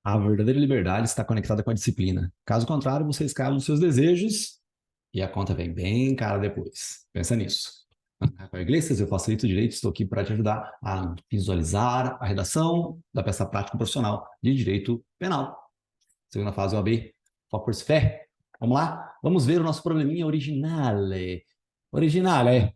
A verdadeira liberdade está conectada com a disciplina. Caso contrário, você escala os seus desejos e a conta vem bem cara depois. Pensa nisso. Rafael Iglesias, eu facilito direito, estou aqui para te ajudar a visualizar a redação da peça prática profissional de direito penal. Segunda fase OAB, Focus Fé. Vamos lá? Vamos ver o nosso probleminha originale. Originale.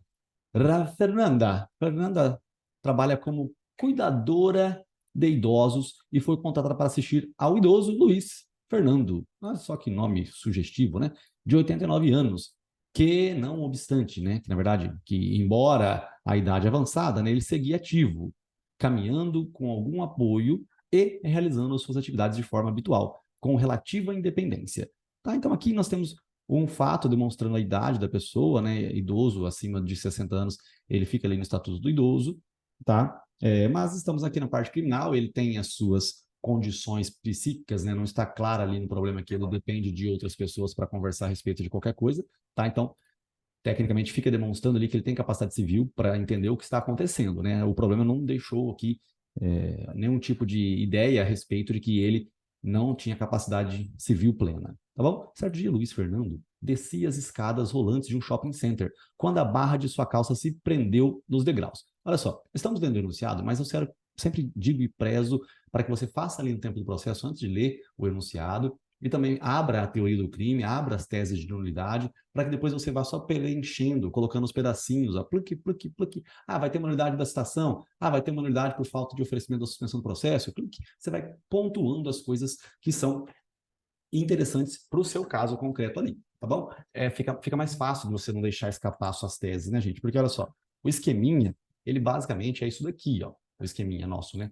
Fernanda trabalha como cuidadora de idosos e foi contratada para assistir ao idoso Luiz Fernando. Olha só que nome sugestivo, né? De 89 anos. Que, não obstante, né? Que na verdade, que embora a idade avançada, né, ele seguia ativo, caminhando com algum apoio e realizando as suas atividades de forma habitual, com relativa independência. Tá? Então aqui nós temos um fato demonstrando a idade da pessoa, né, idoso acima de 60 anos, ele fica ali no estatuto do idoso, tá? Mas estamos aqui na parte criminal, ele tem as suas condições psíquicas, né? Não está claro ali no problema que ele depende de outras pessoas para conversar a respeito de qualquer coisa, tá? Então, tecnicamente fica demonstrando ali que ele tem capacidade civil para entender o que está acontecendo, né? O problema não deixou aqui nenhum tipo de ideia a respeito de que ele não tinha capacidade civil plena, tá bom? Certo dia, Luiz Fernando descia as escadas rolantes de um shopping center quando a barra de sua calça se prendeu nos degraus. Olha só, estamos lendo o enunciado, mas eu sempre digo e prezo para que você faça ali no tempo do processo, antes de ler o enunciado, e também abra a teoria do crime, abra as teses de nulidade, para que depois você vá só preenchendo, colocando os pedacinhos, ó, pluque, pluque, pluque. Ah, vai ter uma nulidade da citação. Ah, vai ter uma nulidade por falta de oferecimento da suspensão do processo. Pluque. Você vai pontuando as coisas que são interessantes para o seu caso concreto ali, tá bom? Fica mais fácil de você não deixar escapar suas teses, né, gente? Porque olha só, o esqueminha, ele basicamente é isso daqui, ó, o esqueminha nosso, né?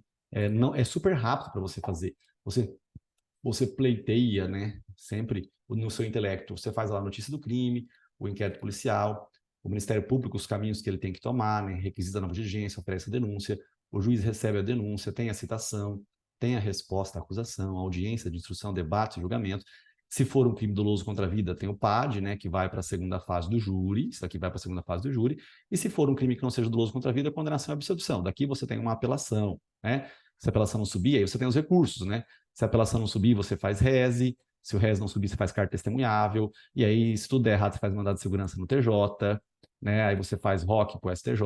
Não, é super rápido para você fazer. Você você pleiteia, né, sempre no seu intelecto. Você faz lá a notícia do crime, o inquérito policial, o Ministério Público, os caminhos que ele tem que tomar, né, requisita a nova diligência, oferece a denúncia, o juiz recebe a denúncia, tem a citação, tem a resposta à acusação, a audiência de instrução, debate, julgamento. Se for um crime doloso contra a vida, tem o PAD, né, que vai para a segunda fase do júri, isso aqui vai para a segunda fase do júri, e se for um crime que não seja doloso contra a vida, condenação e absolvição. Daqui você tem uma apelação, né? Se a apelação não subir, aí você tem os recursos, né? Se a apelação não subir, você faz rese. Se o rese não subir, você faz carta testemunhável. E aí, se tudo der errado, você faz mandado de segurança no TJ, né? Aí você faz ROC para o STJ,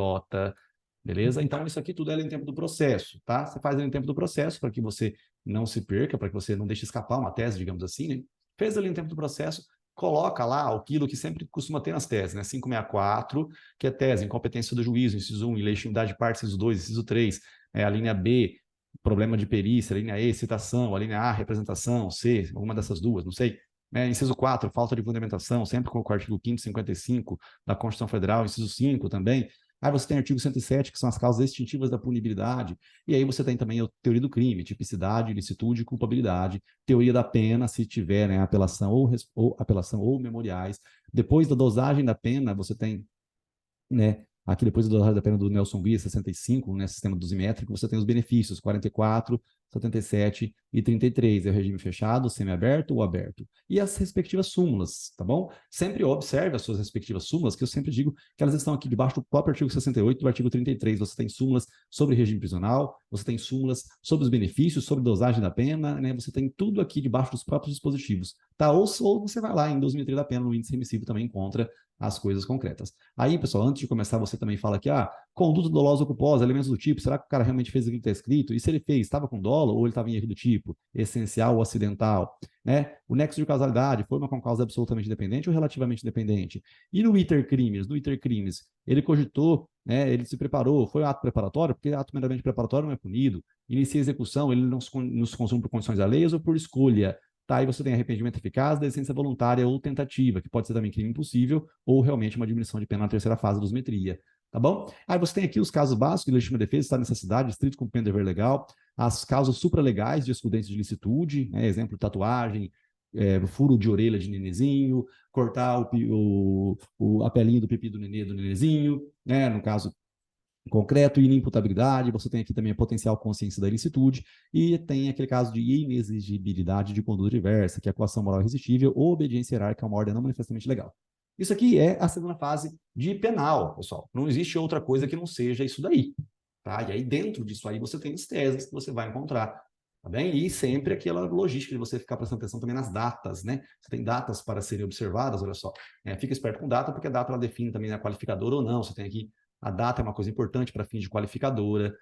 beleza? Então, isso aqui tudo é em tempo do processo, tá? Você faz em tempo do processo para que você não se perca, para que você não deixe escapar uma tese, digamos assim, né? Fez ali em tempo do processo, coloca lá aquilo que sempre costuma ter nas teses, né? 564, que é tese, incompetência do juízo, inciso 1, ilegitimidade de parte, inciso 2, inciso 3, a linha B, problema de perícia, a linha E, citação, a linha A, representação, C, alguma dessas duas, não sei. Inciso 4, falta de fundamentação, sempre com o artigo 5º e 55 da Constituição Federal, inciso 5 também. Aí você tem o artigo 107, que são as causas extintivas da punibilidade. E aí você tem também a teoria do crime, tipicidade, ilicitude e culpabilidade. Teoria da pena, se tiver, né, apelação ou memoriais. Depois da dosagem da pena, você tem, né, aqui depois da pena do Nelson Guia, 65, né, sistema dosimétrico, você tem os benefícios, 44, 77 e 33, é o regime fechado, semiaberto ou aberto. E as respectivas súmulas, tá bom? Sempre observe as suas respectivas súmulas, que eu sempre digo que elas estão aqui debaixo do próprio artigo 68 e do artigo 33. Você tem súmulas sobre regime prisional, você tem súmulas sobre os benefícios, sobre dosagem da pena, né? Você tem tudo aqui debaixo dos próprios dispositivos, tá? Ou você vai lá em dosimetria da pena, no índice remissivo também encontra as coisas concretas. Aí, pessoal, antes de começar, você também fala que, conduta dolosa ou culposa, elementos do tipo, será que o cara realmente fez aquilo que está escrito? E se ele fez, estava com dolo ou ele estava em erro do tipo, essencial ou acidental? Né? O nexo de causalidade, foi uma com causa absolutamente dependente ou relativamente dependente? E no iter crimes, ele cogitou, né, ele se preparou, foi um ato preparatório, porque ato meramente preparatório não é punido. Inicia a execução, ele não se consome por condições alheias ou por escolha. Tá, aí você tem arrependimento eficaz, decência voluntária ou tentativa, que pode ser também crime impossível ou realmente uma diminuição de pena na terceira fase da dosimetria. Tá bom? Aí você tem aqui os casos básicos de legítima defesa, estado de necessidade, estrito cumprimento do dever legal, as causas supralegais de excludentes de licitude, né, exemplo, tatuagem, furo de orelha de nenezinho, cortar a pelinha do pipi do nenê do nenezinho, né, no caso concreto, inimputabilidade, você tem aqui também a potencial consciência da ilicitude, e tem aquele caso de inexigibilidade de conduta diversa, que é a coação moral irresistível ou obediência hierárquica a uma ordem não manifestamente legal. Isso aqui é a segunda fase de penal, pessoal. Não existe outra coisa que não seja isso daí. Tá? E aí, dentro disso aí, você tem as teses que você vai encontrar Tá bem? E sempre aquela logística de você ficar prestando atenção também nas datas, né? Você tem datas para serem observadas, olha só. Fica esperto com data, porque a data ela define também a qualificadora ou não. Você tem aqui, a data é uma coisa importante para fins de qualificadora,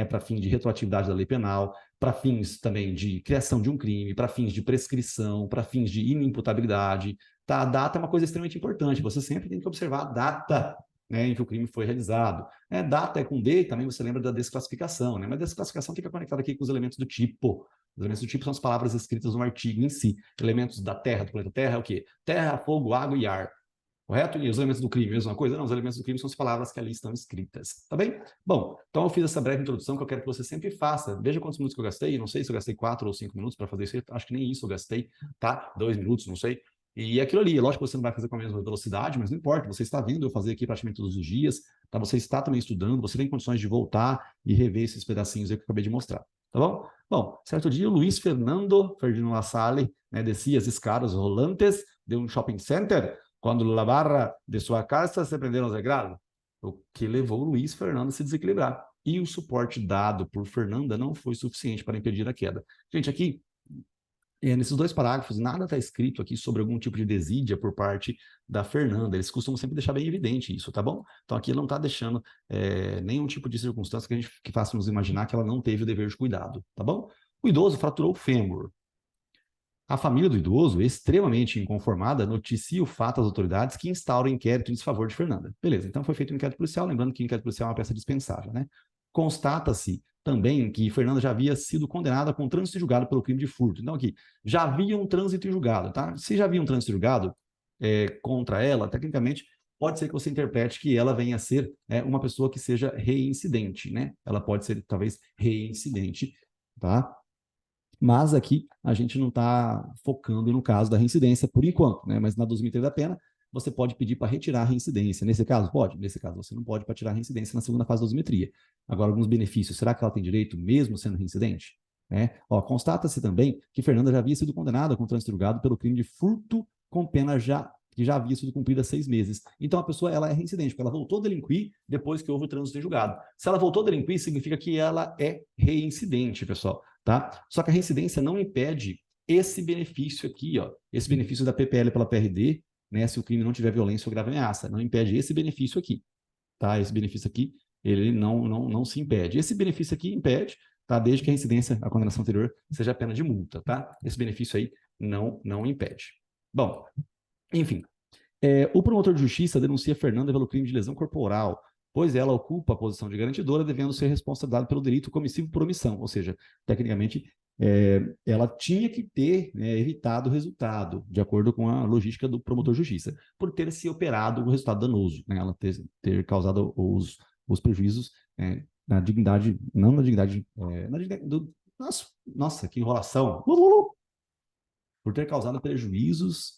para fins de retroatividade da lei penal, para fins também de criação de um crime, para fins de prescrição, para fins de inimputabilidade. Tá? A data é uma coisa extremamente importante. Você sempre tem que observar a data, né, em que o crime foi realizado. Data é com D, também você lembra da desclassificação, né? Mas a desclassificação fica conectada aqui com os elementos do tipo. Os elementos do tipo são as palavras escritas no artigo em si. Elementos da Terra, do planeta Terra, é o quê? Terra, fogo, água e ar. Correto? E os elementos do crime, mesma coisa? Não, os elementos do crime são as palavras que ali estão escritas. Tá bem? Bom, então eu fiz essa breve introdução que eu quero que você sempre faça. Veja quantos minutos que eu gastei. Não sei se eu gastei 4 ou 5 minutos para fazer isso. Acho que nem isso eu gastei, tá? 2 minutos, não sei. E aquilo ali, lógico que você não vai fazer com a mesma velocidade, mas não importa, você está vendo eu fazer aqui praticamente todos os dias, tá? Você está também estudando, você tem condições de voltar e rever esses pedacinhos aí que eu acabei de mostrar, tá bom? Bom, certo dia o Luiz Fernando La Salle, né, descia as escadas rolantes de um shopping center quando na barra de sua casa se prenderam os degraus, o que levou o Luiz Fernando a se desequilibrar. E o suporte dado por Fernanda não foi suficiente para impedir a queda. Gente, aqui nesses 2 parágrafos, nada está escrito aqui sobre algum tipo de desídia por parte da Fernanda. Eles costumam sempre deixar bem evidente isso, tá bom? Então, aqui ele não está deixando nenhum tipo de circunstância que faça nos imaginar que ela não teve o dever de cuidado, tá bom? O idoso fraturou o fêmur. A família do idoso, extremamente inconformada, noticia o fato às autoridades que instauram inquérito em desfavor de Fernanda. Beleza, então foi feito um inquérito policial, lembrando que o inquérito policial é uma peça dispensável, né? Constata-se também que Fernanda já havia sido condenada com trânsito julgado pelo crime de furto. Então, aqui, já havia um trânsito julgado, tá? Se já havia um trânsito julgado contra ela, tecnicamente, pode ser que você interprete que ela venha a ser uma pessoa que seja reincidente, né? Ela pode ser, talvez, reincidente, tá? Mas aqui a gente não está focando no caso da reincidência por enquanto, né? Mas na dosimetria da pena, você pode pedir para retirar a reincidência. Nesse caso, pode? Nesse caso, você não pode para tirar a reincidência na segunda fase da dosimetria. Agora, alguns benefícios. Será que ela tem direito mesmo sendo reincidente? Constata-se também que Fernanda já havia sido condenada com trânsito julgado pelo crime de furto com pena que já havia sido cumprida há 6 meses. Então, a pessoa ela é reincidente, porque ela voltou a delinquir depois que houve o trânsito julgado. Se ela voltou a delinquir, significa que ela é reincidente, pessoal. Tá? Só que a reincidência não impede esse benefício aqui, ó, esse benefício da PPL pela PRD, né, se o crime não tiver violência ou grave ameaça, não impede esse benefício aqui, tá? Esse benefício aqui, ele não se impede. Esse benefício aqui impede, tá? Desde que a reincidência, a condenação anterior, seja a pena de multa, tá? Esse benefício aí não impede. Bom, enfim, o promotor de justiça denuncia Fernanda pelo crime de lesão corporal, pois ela ocupa a posição de garantidora, devendo ser responsabilizada pelo delito comissivo por omissão, ou seja, tecnicamente, ela tinha que ter evitado o resultado, de acordo com a logística do promotor de justiça, por ter se operado o resultado danoso, né? Ela ter causado os prejuízos na dignidade, não na dignidade, na dignidade nossa, que enrolação! Por ter causado prejuízos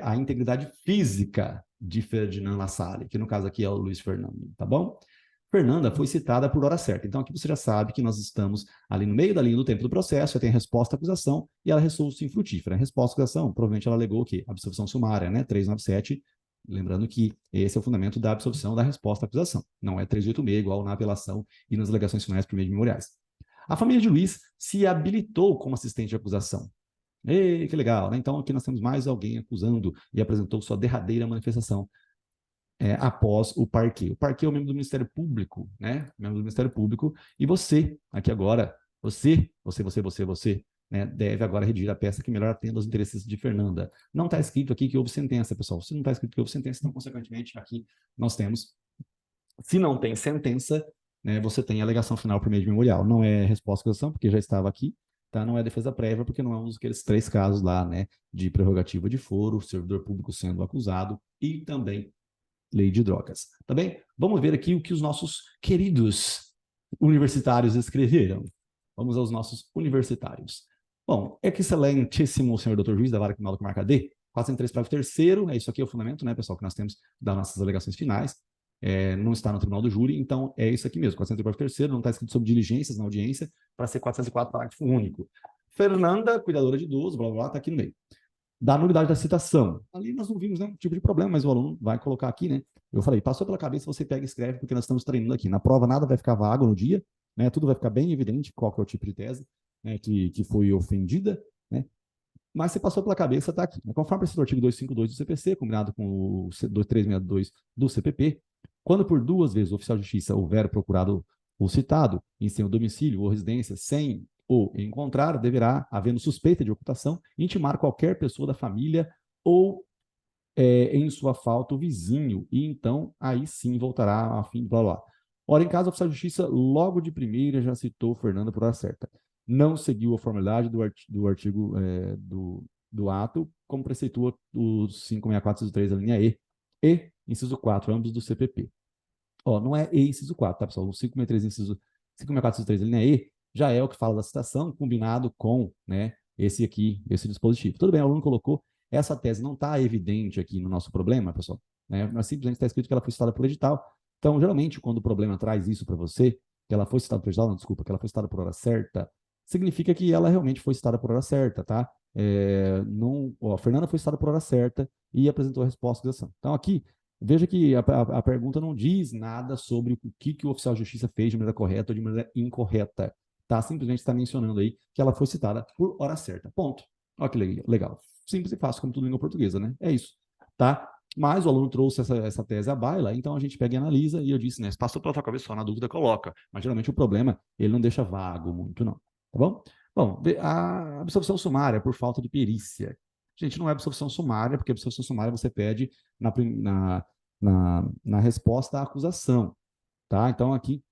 à integridade física de Ferdinand La Salle, que no caso aqui é o Luiz Fernando, tá bom? Fernanda foi citada por hora certa. Então, aqui você já sabe que nós estamos ali no meio da linha do tempo do processo, já tem a resposta à acusação e ela ressoou-se infrutífera. A resposta à acusação, provavelmente ela alegou o quê? Absolvição sumária, né? 397, lembrando que esse é o fundamento da absolvição da resposta à acusação. Não é 386, igual na apelação e nas alegações finais por meio de memoriais. A família de Luiz se habilitou como assistente de acusação. Ei, que legal, né? Então, aqui nós temos mais alguém acusando e apresentou sua derradeira manifestação após o parquê. O parquê é o membro do Ministério Público, né? Membro do Ministério Público. E você, aqui agora, você, né, deve agora redigir a peça que melhor atenda aos interesses de Fernanda. Não está escrito aqui que houve sentença, pessoal. Se não está escrito que houve sentença, então, consequentemente, aqui nós temos. Se não tem sentença, né, você tem alegação final por meio de memorial. Não é resposta à acusação, porque já estava aqui. Tá? Não é defesa prévia, porque não é um daqueles 3 casos lá, né, de prerrogativa de foro, servidor público sendo acusado e também lei de drogas. Tá bem? Vamos ver aqui o que os nossos queridos universitários escreveram. Vamos aos nossos universitários. Bom, excelentíssimo senhor doutor juiz da vara criminal do Comarca D, 403 parágrafo 3º, isso aqui é o fundamento, né, pessoal, que nós temos das nossas alegações finais. Não está no tribunal do júri, então é isso aqui mesmo, 403 parágrafo 3º, não está escrito sobre diligências na audiência, para ser 404 parágrafo único. Fernanda, cuidadora de idoso, blá, blá, blá, está aqui no meio. Da nulidade da citação. Ali nós não vimos nenhum tipo de problema, mas o aluno vai colocar aqui, né? Eu falei, passou pela cabeça, você pega e escreve, porque nós estamos treinando aqui. Na prova nada vai ficar vago no dia, né? Tudo vai ficar bem evidente qual que é o tipo de tese. né, que foi ofendida, né? Mas se passou pela cabeça, está aqui. Conforme precisa do artigo 252 do CPC, combinado com o 362 do CPP, quando por duas vezes o oficial de justiça houver procurado o citado em seu domicílio ou residência sem o encontrar, deverá, havendo suspeita de ocultação, intimar qualquer pessoa da família ou em sua falta o vizinho, e então aí sim voltará a fim de blá blá. Ora, em caso, o oficial de justiça logo de primeira já citou Fernanda por hora certa. Não seguiu a formalidade do artigo do ato, como preceitua o 564, inciso 3, a linha E, inciso 4, ambos do CPP. Ó, não é E, inciso 4, tá, pessoal? O 563, inciso 564, inciso 3, a linha E, já é o que fala da citação, combinado com, né, esse aqui, esse dispositivo. Tudo bem, o aluno colocou, essa tese não está evidente aqui no nosso problema, pessoal, né? Mas simplesmente está escrito que ela foi citada por edital. Então, geralmente, quando o problema traz isso para você, que ela foi citada por edital, não, desculpa, que ela foi citada por hora certa, significa que ela realmente foi citada por hora certa, tá? Não, ó, a Fernanda foi citada por hora certa e apresentou a resposta da ação. Então, aqui, veja que a pergunta não diz nada sobre o que o oficial de justiça fez de maneira correta ou de maneira incorreta. Tá? Simplesmente está mencionando aí que ela foi citada por hora certa. Ponto. Olha que legal. Simples e fácil, como tudo em língua portuguesa, né? É isso. Tá? Mas o aluno trouxe essa tese à baila, então a gente pega e analisa, e eu disse, né? Se passou pela tua cabeça, só na dúvida, coloca. Mas geralmente o problema, ele não deixa vago muito, não. Tá bom? Bom, a absolvição sumária por falta de perícia. Gente, não é absolvição sumária, porque absolvição sumária você pede na resposta à acusação. Tá? Então, aqui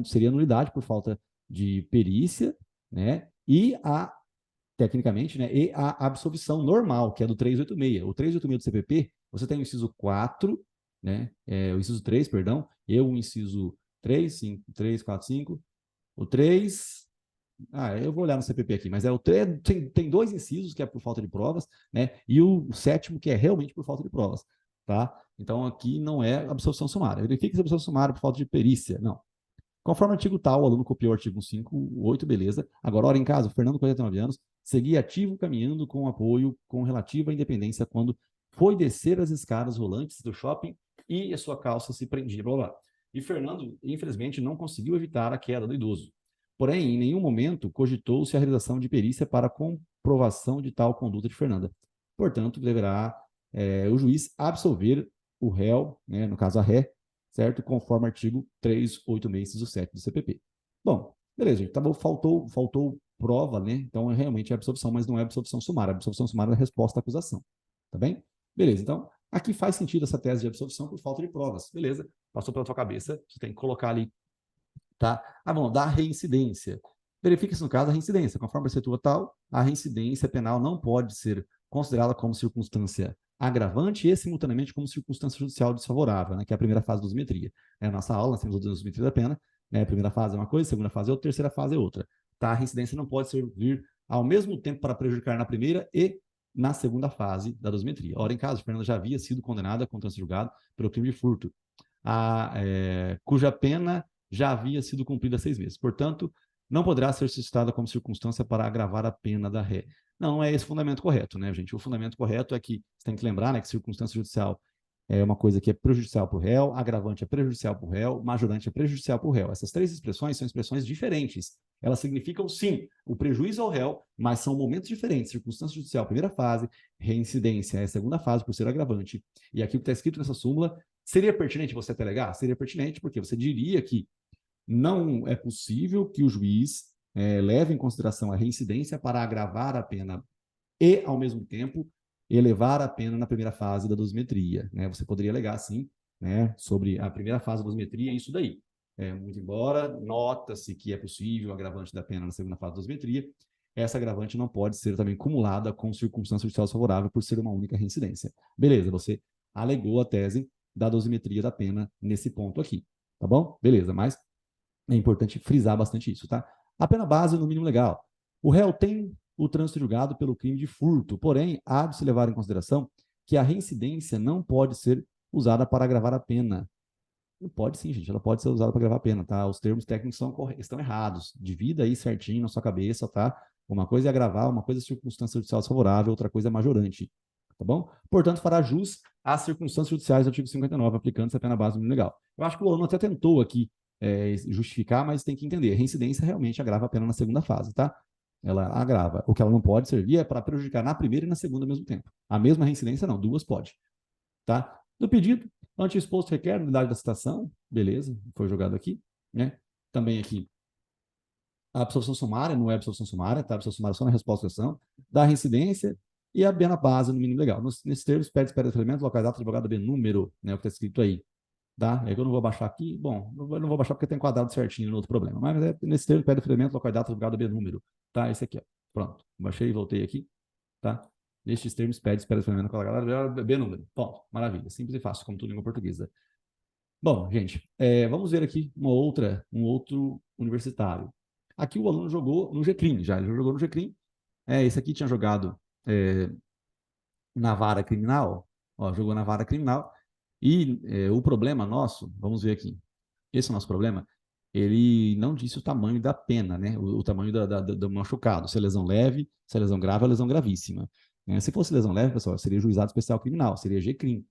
seria nulidade por falta de perícia, né? Tecnicamente, né? E a absolvição normal, que é do 386. O 386 do CPP, você tem o inciso 4, né? O inciso 3, perdão, e o inciso 3, 5, 3, 4, 5, o 3. Eu vou olhar no CPP aqui, mas tem dois incisos que é por falta de provas, né? E o sétimo que é realmente por falta de provas, tá? Então aqui não é absolvição sumária. Verifique se é absolvição sumária por falta de perícia. Não. Conforme o artigo tal, o aluno copiou o artigo 158, beleza. Agora, hora em casa, o Fernando, 49 anos, seguia ativo caminhando com apoio com relativa independência quando foi descer as escadas rolantes do shopping e a sua calça se prendia, blá, blá. E Fernando, infelizmente, não conseguiu evitar a queda do idoso. Porém, em nenhum momento cogitou-se a realização de perícia para comprovação de tal conduta de Fernanda. Portanto, deverá o juiz absolver o réu, né, no caso a ré, certo? Conforme artigo 386, inciso 7 do CPP. Bom, beleza, gente. Tá bom, faltou prova, né? Então, realmente é absolvição, mas não é absolvição sumária. A absolvição sumária é a resposta à acusação. Tá bem? Beleza, então, aqui faz sentido essa tese de absolvição por falta de provas. Beleza, passou pela tua cabeça, você tem que colocar ali, tá? Bom, da reincidência. Verifique-se no caso a reincidência. Conforme a precetua tal, a reincidência penal não pode ser considerada como circunstância agravante e simultaneamente como circunstância judicial desfavorável, né, que é a primeira fase da dosimetria. Na nossa aula, nós temos a dosimetria da pena, né, a primeira fase é uma coisa, a segunda fase é outra, a terceira fase é outra. Tá? A reincidência não pode servir ao mesmo tempo para prejudicar na primeira e na segunda fase da dosimetria. Ora, em caso, a Fernanda já havia sido condenada com trânsito julgado pelo crime de furto, cuja pena já havia sido cumprida há 6 meses. Portanto, não poderá ser suscitada como circunstância para agravar a pena da ré. Não é esse o fundamento correto, né, gente? O fundamento correto é que você tem que lembrar, né, que circunstância judicial é uma coisa que é prejudicial para o réu, agravante é prejudicial para o réu, majorante é prejudicial para o réu. Essas três expressões são expressões diferentes. Elas significam, sim, o prejuízo ao réu, mas são momentos diferentes. Circunstância judicial, primeira fase, reincidência é a segunda fase, por ser agravante. E aqui o que está escrito nessa súmula, seria pertinente você até alegar? Seria pertinente, porque você diria que não é possível que o juiz leve em consideração a reincidência para agravar a pena e, ao mesmo tempo, elevar a pena na primeira fase da dosimetria. Né? Você poderia alegar, sim, né, sobre a primeira fase da dosimetria, isso daí. Muito embora, nota-se que é possível o agravante da pena na segunda fase da dosimetria, essa agravante não pode ser também cumulada com circunstância judicial favorável por ser uma única reincidência. Beleza, você alegou a tese da dosimetria da pena nesse ponto aqui, tá bom? Beleza, mas é importante frisar bastante isso, tá? A pena base no mínimo legal. O réu tem o trânsito julgado pelo crime de furto, porém, há de se levar em consideração que a reincidência não pode ser usada para agravar a pena. Não pode sim, gente, ela pode ser usada para agravar a pena, tá? Os termos técnicos estão errados. Divida aí certinho na sua cabeça, tá? Uma coisa é agravar, uma coisa é circunstância judicial desfavorável, outra coisa é majorante, tá bom? Portanto, fará jus às circunstâncias judiciais do artigo 59, aplicando-se a pena base no mínimo legal. Eu acho que o aluno até tentou aqui justificar, mas tem que entender. A reincidência realmente agrava a pena na segunda fase, tá? Ela agrava. O que ela não pode servir é para prejudicar na primeira e na segunda ao mesmo tempo. A mesma reincidência não, duas pode, tá? No pedido, ante exposto requer nulidade da citação, beleza, foi jogado aqui, né? Também aqui, a absolução sumária não é absolução sumária, tá? A absolução sumária só na resposta à questão, da reincidência e a B na base, no mínimo legal. Nesses termos, pede espera de elementos, locais, data, advogado, B, número, né? O que está escrito aí, tá? É que eu não vou baixar aqui, bom, não vou baixar porque tem enquadrado certinho no outro problema, mas nesse termo, pede elemento, local, data, advogado, B, número, tá? Esse aqui, ó. Pronto, baixei e voltei aqui, tá? Nestes termos, pede espera de elemento, locais, B, número. Ponto, maravilha, simples e fácil, como tudo em língua portuguesa. Bom, gente, vamos ver aqui um outro universitário. Aqui o aluno jogou no GCRIM, já ele jogou no GCRIM. Esse aqui tinha jogado na vara criminal, ó, jogou na vara criminal. E o problema nosso, vamos ver aqui, esse é o nosso problema, ele não disse o tamanho da pena, né? O tamanho do machucado, se é lesão leve, se é lesão grave ou lesão gravíssima. Se fosse lesão leve, pessoal, seria juizado especial criminal, seria GCRIM,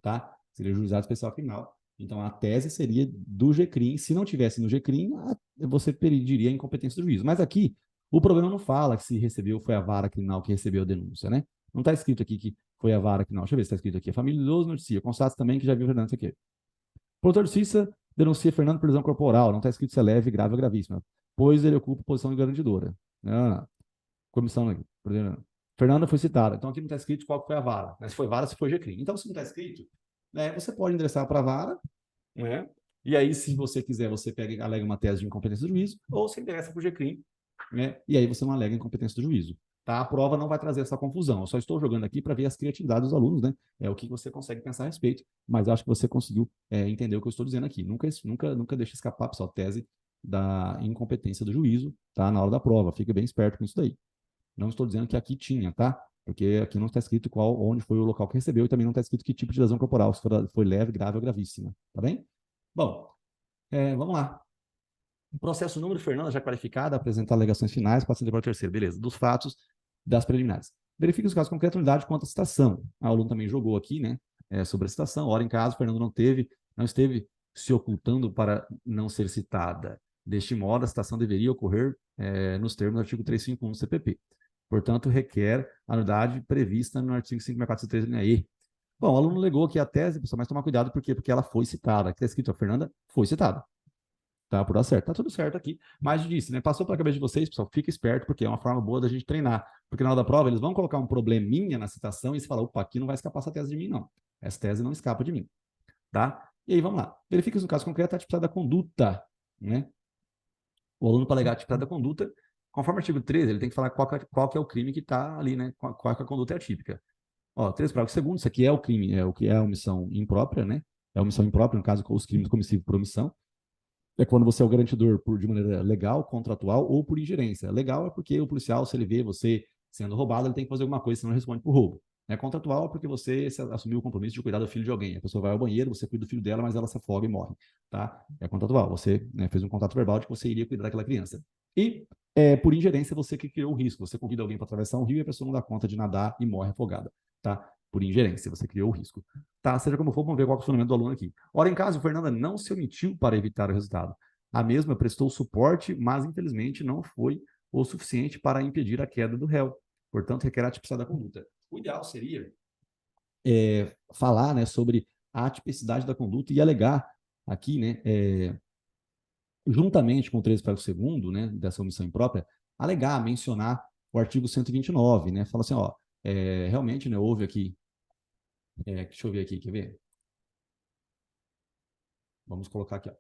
tá? Seria juizado especial criminal. Então, a tese seria do GCRIM. Se não tivesse no GCRIM, você pediria a incompetência do juiz. Mas aqui, o problema não fala que se recebeu, foi a vara criminal que recebeu a denúncia, né? Não está escrito aqui que foi a vara criminal. Deixa eu ver se está escrito aqui. A família do idoso noticia. Constata também que já viu Fernando aqui. Produtor de justiça denuncia Fernando por lesão corporal. Não está escrito se é leve, grave ou gravíssima, pois ele ocupa posição de garantidora. Comissão aqui. Fernanda foi citada. Então, aqui não está escrito qual foi a vara. Se foi vara, se foi GCRIM. Então, se não está escrito, você pode endereçar para a vara, né? E aí, se você quiser, você pega, alega uma tese de incompetência do juízo, ou você endereça para o GCRIM, né? E aí você não alega incompetência do juízo. Tá? A prova não vai trazer essa confusão. Eu só estou jogando aqui para ver as criatividades dos alunos, né? É o que você consegue pensar a respeito, mas acho que você conseguiu entender o que eu estou dizendo aqui. Nunca deixe escapar, pessoal, tese da incompetência do juízo, tá? Na hora da prova. Fica bem esperto com isso daí. Não estou dizendo que aqui tinha, tá? Porque aqui não está escrito onde foi o local que recebeu e também não está escrito que tipo de lesão corporal, se foi leve, grave ou gravíssima, tá bem? Bom, vamos lá. O processo número Fernanda já qualificada, apresentar alegações finais, passa para o terceiro, beleza, dos fatos das preliminares. Verifique os casos com concreta unidade quanto à citação. O aluno também jogou aqui, né, sobre a citação. Ora, em caso, Fernando não esteve se ocultando para não ser citada. Deste modo, a citação deveria ocorrer nos termos do artigo 351 do CPP. Portanto, requer a nulidade prevista no artigo 5.403, linha E. Bom, o aluno legou aqui a tese, pessoal, mas tomar cuidado, por quê? Porque ela foi citada. Aqui está escrito, a Fernanda foi citada. Tá, por dar certo. Tá tudo certo aqui. Mas disse, né? Passou pela cabeça de vocês, pessoal, fica esperto, porque é uma forma boa da gente treinar. Porque na hora da prova, eles vão colocar um probleminha na citação e você fala, opa, aqui não vai escapar essa tese de mim, não. Essa tese não escapa de mim. Tá? E aí, vamos lá. Verifique se no caso concreto a tipicidade da conduta, né? O aluno, para alegar a tipicidade da conduta, conforme o artigo 13, ele tem que falar qual que é o crime que está ali, né? Qual que a conduta é atípica. Ó, 13 parágrafo segundo, isso aqui é o crime, é o que é a omissão imprópria, né? É a omissão imprópria, no caso, os crimes comissivos por omissão. É quando você é o garantidor de maneira legal, contratual ou por ingerência. Legal é porque o policial, se ele vê você sendo roubado, ele tem que fazer alguma coisa, senão ele responde por roubo. Contratual é porque você assumiu o compromisso de cuidar do filho de alguém. A pessoa vai ao banheiro, você cuida do filho dela, mas ela se afoga e morre. Tá? É contratual. Você fez um contrato verbal de que você iria cuidar daquela criança. E por ingerência, você que criou o risco. Você convida alguém para atravessar um rio e a pessoa não dá conta de nadar e morre afogada. Tá? Por ingerência, você criou o risco. Tá? Seja como for, vamos ver qual é o funcionamento do aluno aqui. Ora, em caso, Fernanda não se omitiu para evitar o resultado. A mesma prestou suporte, mas infelizmente não foi o suficiente para impedir a queda do réu. Portanto, requer a tipicidade da conduta. O ideal seria falar, né, sobre a tipicidade da conduta e alegar aqui, né, juntamente com o 13 parágrafo segundo, né, dessa omissão imprópria, alegar, mencionar o artigo 129, né, fala assim, ó, realmente, né, houve aqui, deixa eu ver aqui, quer ver? Vamos colocar aqui, ó,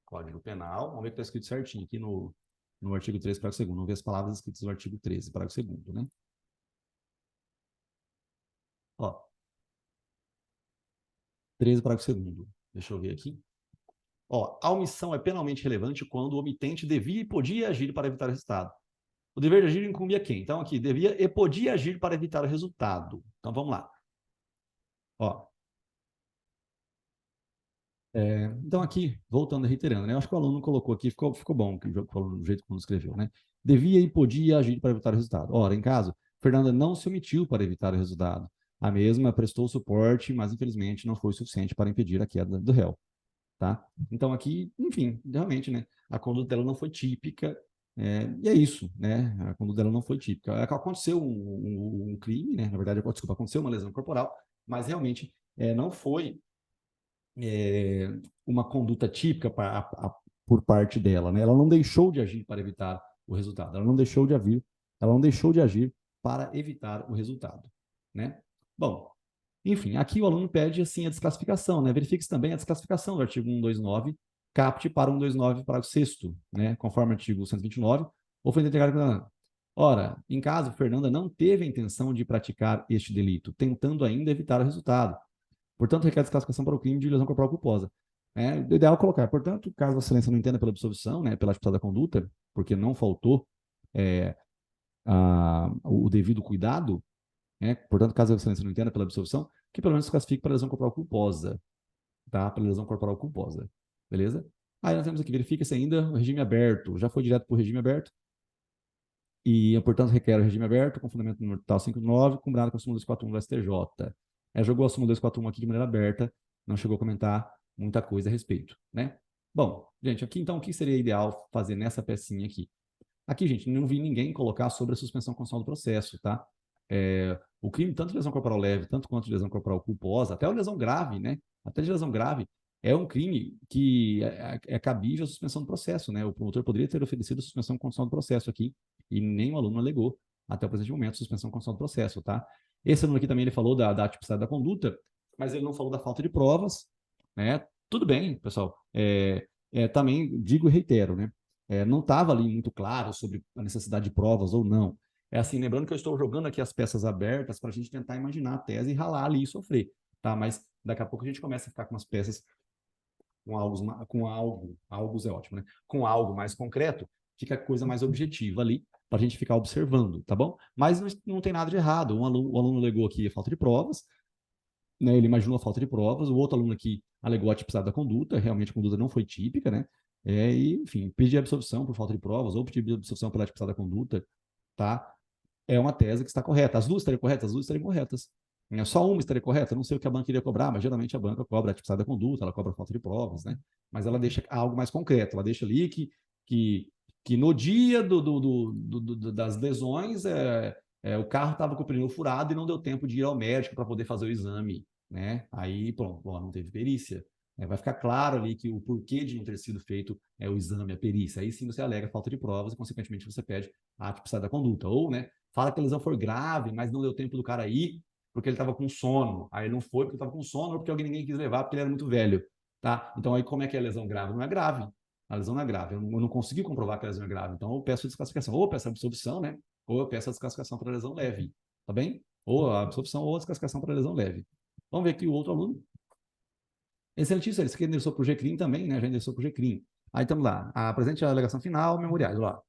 Código Penal, vamos ver que está escrito certinho aqui no artigo 13, parágrafo segundo, vamos ver as palavras escritas no artigo 13, parágrafo segundo, né? Ó, 13, parágrafo segundo, deixa eu ver aqui. Ó, a omissão é penalmente relevante quando o omitente devia e podia agir para evitar o resultado. O dever de agir incumbe a quem? Então, aqui, devia e podia agir para evitar o resultado. Então, vamos lá. Ó. Então, aqui, voltando e reiterando, né? Eu acho que o aluno colocou aqui, ficou bom do jeito que o aluno escreveu, né? Devia e podia agir para evitar o resultado. Ora, em caso, Fernanda não se omitiu para evitar o resultado. A mesma prestou suporte, mas infelizmente não foi suficiente para impedir a queda do réu. tá? Então aqui, enfim, realmente, né, a conduta dela não foi típica, e é isso, né? A conduta dela não foi típica. Aconteceu um crime, né? Na verdade, desculpa, aconteceu uma lesão corporal, mas realmente não foi uma conduta típica por parte dela, né? Ela não deixou de agir para evitar o resultado. Ela não deixou de agir para evitar o resultado, né? Bom, enfim, aqui o aluno pede assim a desclassificação, né? Verifique-se também a desclassificação do artigo 129, caput para 129, parágrafo 6º, né? Conforme o artigo 129, ofensa integral. Ora, em caso Fernanda não teve a intenção de praticar este delito, tentando ainda evitar o resultado. Portanto, requer desclassificação para o crime de lesão corporal culposa. O ideal é colocar, portanto, caso a excelência não entenda pela absolvição, né, pela atitude da conduta, porque não faltou o devido cuidado, né, portanto, caso a excelência não entenda pela absolvição, que pelo menos se classifique para lesão corporal culposa, tá? Para lesão corporal culposa, beleza? Aí nós temos aqui, verifica-se ainda o regime aberto, já foi direto para o regime aberto, e, portanto, requer o regime aberto, com fundamento no tal 59, combinado com a súmula 241 do STJ. Jogou a súmula 241 aqui de maneira aberta, não chegou a comentar muita coisa a respeito, né? Bom, gente, aqui então o que seria ideal fazer nessa pecinha aqui? Aqui, gente, não vi ninguém colocar sobre a suspensão constitucional do processo, tá? O crime, tanto de lesão corporal leve, tanto quanto de lesão corporal culposa, até a lesão grave, né? Até de lesão grave, é um crime que é cabível a suspensão do processo, né? O promotor poderia ter oferecido a suspensão constitucional do processo aqui, e nenhum aluno alegou, até o presente momento, suspensão constitucional do processo, tá? Esse aluno aqui também ele falou da tipicidade da conduta, mas ele não falou da falta de provas, né? Tudo bem, pessoal. Também digo e reitero, né? Não estava ali muito claro sobre a necessidade de provas ou não. Assim, lembrando que eu estou jogando aqui as peças abertas para a gente tentar imaginar a tese e ralar ali e sofrer, tá? Mas daqui a pouco a gente começa a ficar com as peças algo é ótimo, né? Com algo mais concreto, fica a coisa mais objetiva ali para a gente ficar observando, tá bom? Mas não tem nada de errado. O aluno alegou aqui a falta de provas, né? Ele imaginou a falta de provas. O outro aluno aqui alegou a tipicidade da conduta, realmente a conduta não foi típica, né? E, enfim, pedir absolvição por falta de provas ou pedir absolvição pela tipicidade da conduta, tá? É uma tese que está correta. As duas estariam corretas? As duas estariam corretas. Só uma estaria correta? Não sei o que a banca iria cobrar, mas geralmente a banca cobra a tipicidade da conduta, ela cobra a falta de provas, né? Mas ela deixa algo mais concreto, ela deixa ali que no dia das lesões o carro estava com o pneu furado e não deu tempo de ir ao médico para poder fazer o exame, né? Aí, pronto, não teve perícia. Vai ficar claro ali que o porquê de não ter sido feito o exame, a perícia. Aí sim você alega falta de provas e, consequentemente, você pede a tipicidade da conduta. Ou, né, fala que a lesão foi grave, mas não deu tempo do cara ir porque ele estava com sono. Aí ele não foi porque estava com sono ou porque ninguém quis levar porque ele era muito velho. Tá? Então, aí como é que é a lesão grave? Não é grave. A lesão não é grave. Eu não consegui comprovar que a lesão é grave. Então, eu peço a desclassificação. Ou eu peço a absolvição, né? Ou eu peço a desclassificação para a lesão leve. Tá bem? Ou a absolvição ou a desclassificação para a lesão leve. Vamos ver aqui o outro aluno. Excelentíssimo, esse aqui endereçou para o GCRIM também, né? Já endereçou para o GCRIM. Aí estamos lá. Apresente a alegação final, memoriais. Lá.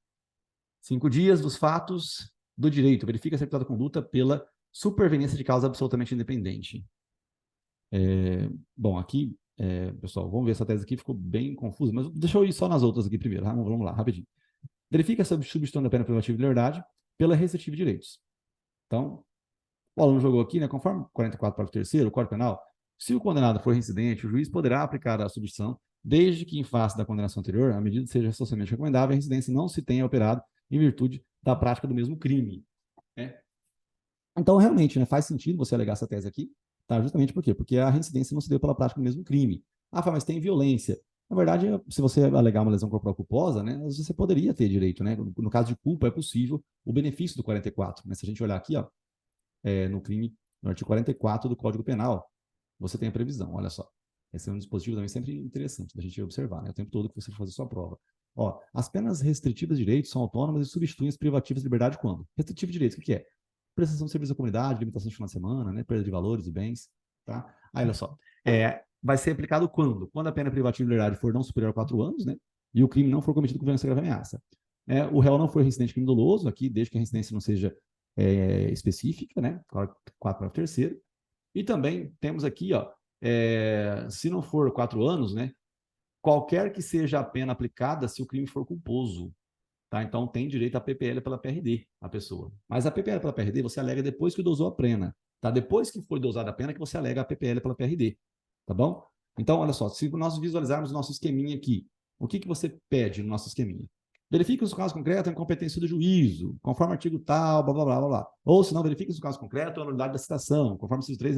5 dias dos fatos do direito. Verifica se a conduta pela superveniência de causa absolutamente independente. Bom, aqui, pessoal, vamos ver essa tese aqui, ficou bem confusa, mas deixa eu ir só nas outras aqui primeiro. Vamos lá, rapidinho. Verifica a substituição da pena privativa de liberdade pela restritiva de direitos. Então, o aluno jogou aqui, né, conforme 44 para o terceiro, o Código Penal, se o condenado for reincidente, o juiz poderá aplicar a substituição, desde que, em face da condenação anterior, a medida seja socialmente recomendável, a reincidência não se tenha operado em virtude da prática do mesmo crime. Né? Então, realmente, né, faz sentido você alegar essa tese aqui, tá? Justamente por quê? Porque a reincidência não se deu pela prática do mesmo crime. Mas tem violência. Na verdade, se você alegar uma lesão corporal culposa, né, você poderia ter direito, né? No caso de culpa, é possível o benefício do 44. Né? Se a gente olhar aqui, ó, no crime, no artigo 44 do Código Penal, você tem a previsão, olha só. Esse é um dispositivo também sempre interessante da gente observar, né? O tempo todo que você for fazer sua prova. Ó, as penas restritivas de direitos são autônomas e substituem as privativas de liberdade quando? Restritivo de direitos, o que é? Prestação de serviço à comunidade, limitação de final de semana, né? Perda de valores e bens, tá? Aí, olha só. Vai ser aplicado quando? Quando a pena privativa de liberdade for não superior a 4 anos, né? E o crime não for cometido com violência grave e ameaça. O réu não foi reincidente crime doloso, aqui, desde que a reincidência não seja específica, né? 4 para o terceiro. E também temos aqui, ó, se não for 4 anos, né? Qualquer que seja a pena aplicada se o crime for culposo. Tá? Então, tem direito à PPL pela PRD, a pessoa. Mas a PPL pela PRD você alega depois que dosou a pena. Tá? Depois que foi dosada a pena que você alega a PPL pela PRD. Tá bom? Então, olha só, se nós visualizarmos o nosso esqueminha aqui, o que você pede no nosso esqueminha? Verifique os casos concretos a incompetência do juízo, conforme o artigo tal, blá, blá, blá, blá, blá. Ou, se não, verifique os casos concretos a nulidade da citação, conforme os três,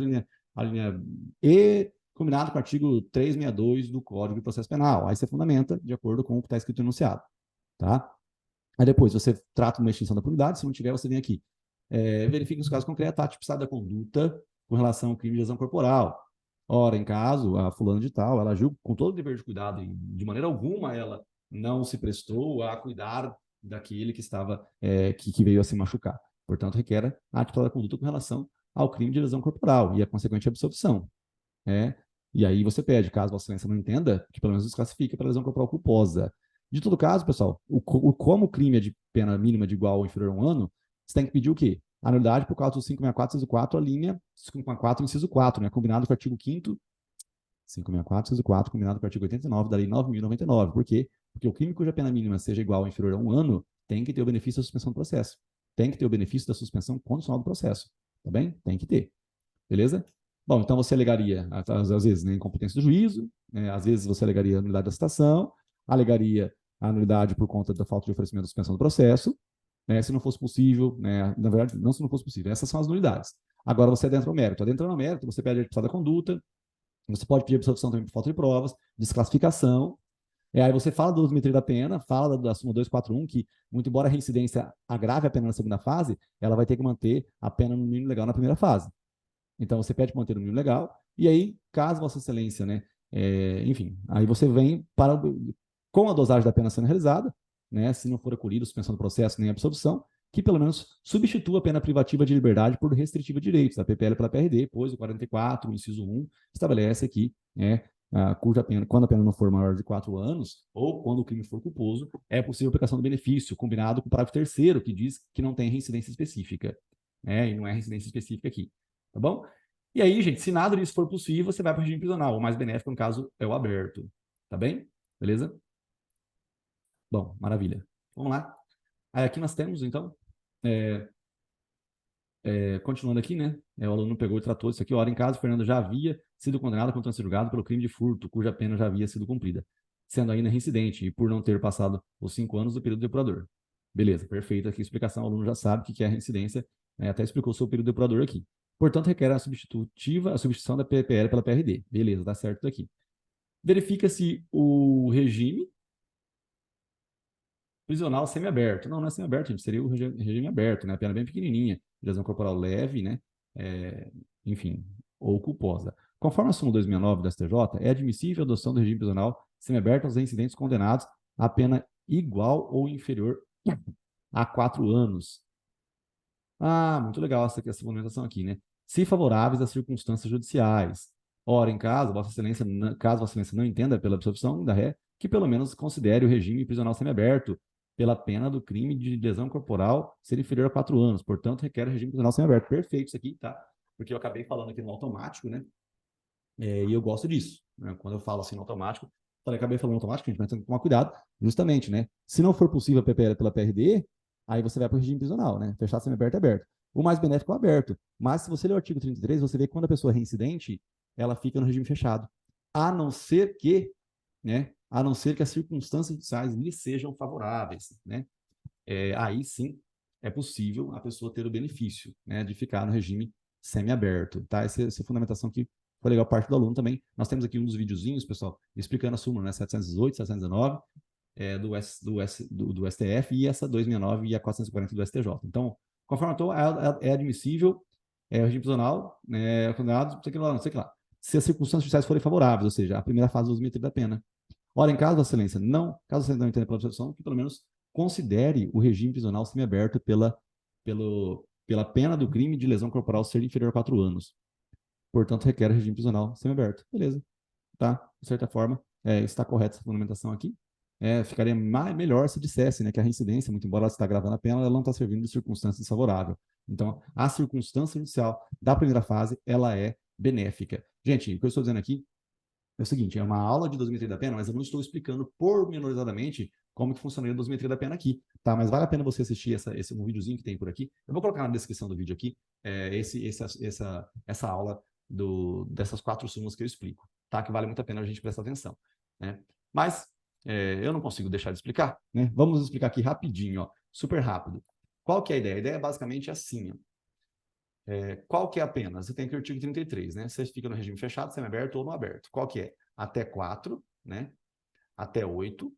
a linha E, combinado com o artigo 362 do Código de Processo Penal. Aí você fundamenta de acordo com o que está escrito no enunciado. Tá? Aí depois você trata uma extinção da punibilidade, se não tiver, você vem aqui. Verifique os casos concretos a tipicidade da conduta com relação ao crime de lesão corporal. Ora, em caso, a fulana de tal, ela agiu com todo o dever de cuidado e de maneira alguma ela não se prestou a cuidar daquele que estava, que veio a se machucar. Portanto, requer a tipicidade da conduta com relação ao crime de lesão corporal e a consequente absolvição. E aí você pede, caso a excelência não entenda, que pelo menos desclassifique para lesão corporal culposa. De todo caso, pessoal, como o crime é de pena mínima de igual ou inferior a 1 ano, você tem que pedir o quê? A nulidade por causa do 564, inciso 4, a linha 564, inciso 4, né? Combinado com o artigo 5º, 564, inciso 4, combinado com o artigo 89 da Lei 9.099. Por quê? Porque o crime cuja pena mínima seja igual ou inferior a 1 ano tem que ter o benefício da suspensão do processo. Tem que ter o benefício da suspensão condicional do processo. Tá bem? Tem que ter. Beleza? Bom, então você alegaria, às vezes, né, incompetência do juízo, né, às vezes você alegaria a nulidade da citação, alegaria a nulidade por conta da falta de oferecimento da suspensão do processo, né, se não fosse possível, né, na verdade, não se não fosse possível, essas são as nulidades. Agora você adentra no mérito. Adentrando no mérito, você pede a tipicidade da conduta, você pode pedir absolvição também por falta de provas, desclassificação, aí você fala do dosimetria da pena, fala da súmula 241, que, muito embora a reincidência agrave a pena na segunda fase, ela vai ter que manter a pena no mínimo legal na primeira fase. Então, você pede para manter o mínimo legal, e aí, caso Vossa Excelência, né, enfim, aí você vem para, com a dosagem da pena sendo realizada, né, se não for acolhido, suspensão do processo nem absolvição, que pelo menos substitua a pena privativa de liberdade por restritiva de direitos, a PPL pela PRD, pois o 44, o inciso 1, estabelece aqui, cuja pena, quando a pena não for maior de 4 anos, ou quando o crime for culposo, é possível a aplicação do benefício, combinado com o parágrafo 3º, que diz que não tem reincidência específica, e não é reincidência específica aqui. Tá bom? E aí, gente, se nada disso for possível, você vai para o regime prisional. O mais benéfico, no caso, é o aberto. Tá bem? Beleza? Bom, maravilha. Vamos lá. Aí aqui nós temos, então, continuando aqui, né? O aluno pegou e tratou isso aqui. Ora, em caso, Fernando já havia sido condenado contra ser julgado pelo crime de furto, cuja pena já havia sido cumprida, sendo ainda reincidente e por não ter passado os 5 anos do período depurador. Beleza, perfeito. Aqui a explicação, o aluno já sabe o que é a reincidência, até explicou sobre o período depurador aqui. Portanto, requer a substituição da PPL pela PRD. Beleza, dá certo daqui. Verifica-se o regime prisional semiaberto. Não é semiaberto, gente, seria o regime aberto, né? A pena bem pequenininha, lesão corporal leve, né? Enfim, ou culposa. Conforme a súmula 269 da STJ, é admissível a adoção do regime prisional semiaberto aos reincidentes condenados a pena igual ou inferior a 4 anos. Ah, muito legal essa fundamentação aqui, né? Se favoráveis às circunstâncias judiciais. Ora, em caso, caso Vossa Excelência não entenda pela absolvição da ré, que pelo menos considere o regime prisional semiaberto pela pena do crime de lesão corporal ser inferior a 4 anos. Portanto, requer o regime prisional semiaberto. Perfeito isso aqui, tá? Porque eu acabei falando aqui no automático, né? E eu gosto disso, né? Quando eu falo assim no automático, acabei falando automático, a gente vai ter que tomar cuidado, justamente, né? Se não for possível a PPL pela PRD, aí você vai para o regime prisional, né? Fechado, semi-aberto é aberto. O mais benéfico é o aberto. Mas se você ler o artigo 33, você vê que quando a pessoa é reincidente, ela fica no regime fechado. A não ser que, né? A não ser que as circunstâncias judiciais lhe sejam favoráveis, né? Aí sim é possível a pessoa ter o benefício, né, de ficar no regime semi-aberto, tá? Essa fundamentação aqui foi legal parte do aluno também. Nós temos aqui um dos videozinhos, pessoal, explicando a súmula, né, 718, 719, do STF e essa 269 e a 440 do STJ. Então, conforme eu estou, é admissível, regime prisional, condenado, não sei que lá, não sei que lá. Se as circunstâncias judiciais forem favoráveis, ou seja, a primeira fase do dosimetria da pena. Ora, em caso, Vossa Excelência, caso você não entenda pela absolvição, que pelo menos considere o regime prisional semiaberto pela pena do crime de lesão corporal ser inferior a 4 anos. Portanto, requer regime prisional semiaberto. Beleza. Tá? De certa forma, está correta essa fundamentação aqui. Ficaria melhor se dissesse, né, que a reincidência, muito embora ela está gravando a pena, ela não está servindo de circunstância desfavorável. Então, a circunstância judicial da primeira fase, ela é benéfica. Gente, o que eu estou dizendo aqui é o seguinte, é uma aula de dosimetria da pena, mas eu não estou explicando pormenorizadamente como que funcionaria a dosimetria da pena aqui, tá? Mas vale a pena você assistir esse um videozinho que tem por aqui. Eu vou colocar na descrição do vídeo aqui essa aula dessas 4 súmulas que eu explico. tá? Que vale muito a pena a gente prestar atenção, né? Mas eu não consigo deixar de explicar, né? Vamos explicar aqui rapidinho, ó, super rápido. Qual que é a ideia? A ideia é basicamente assim, ó. Qual que é a pena? Você tem aqui o artigo 33, né? Você fica no regime fechado, semiaberto ou no aberto. Qual que é? Até 4, né? Até 8